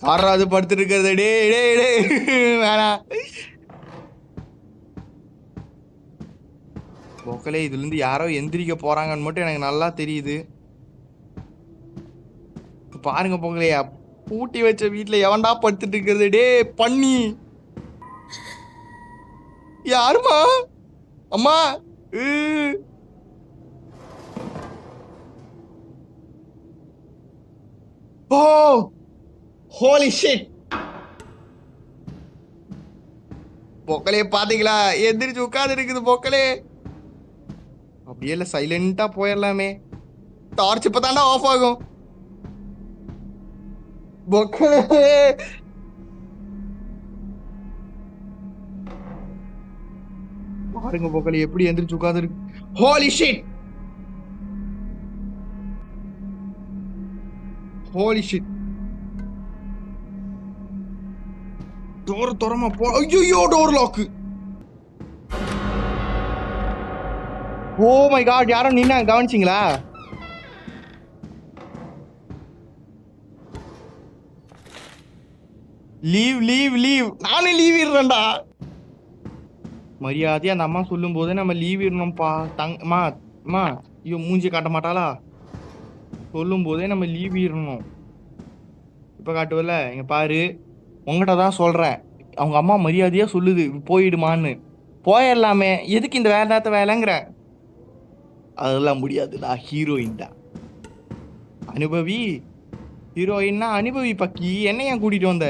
ஆறாவது படுத்துட்டு இருக்கிறது. டே டே டே வேணாம். பொக்கலே இதுல இருந்து யாரோ எந்திரிக்க போறாங்கன்னு மட்டும் எனக்கு நல்லா தெரியுது. பாருங்க பொங்கலையா, பூட்டி வச்ச வீட்டுல எவன்டா படுத்துட்டு இருக்கிறது? டே பண்ணி யாருமா? அம்மா. உ. ஓ ஹோலி ஷிட். பொக்கலே பாத்தீங்களா? எந்திரிச்சு உட்கார்ந்து இருக்குது பொக்கலே. அப்படியே இல்ல சைலண்டா போயிடலாமே. டார்ச் இப்பதான்டா ஆஃப் ஆகும். பொக்கலே பாருங்க பொக்கலே எப்படி எந்திரிச்சு உட்கார்ந்து இருக்கு. Holy shit. Holy shit. Door திறமா போ. ஐயோ door lock. Oh my god, யாரும் நின்னா கவனிச்சிங்களா? Leave leave leave. நானே லீவ் இடுறேன்டா. மரியாதையா அந்த அம்மா சொல்லும் போதே நம்ம லீவ் இடணும்ப்பா. தங்கம்மா அம்மா. ஐயோ மூஞ்சி காட்ட மாட்டாளா? சொல்லும் போதே நம்ம லீவ் இடணும். இப்ப காட்டுவல இங்க பாரு. உங்ககிட்ட தான் சொல்றேன். அவங்க அம்மா மரியாதையா சொல்லுது போயிடுமான்னு. போயிடலாமே, எதுக்கு இந்த வேலை வேலைங்கிற? அதெல்லாம் முடியாதுடா, ஹீரோயின் தான். அனுபவி. ஹீரோயின்னா அனுபவி பக்கி. என்ன ஏன் கூட்டிட்டு வந்த?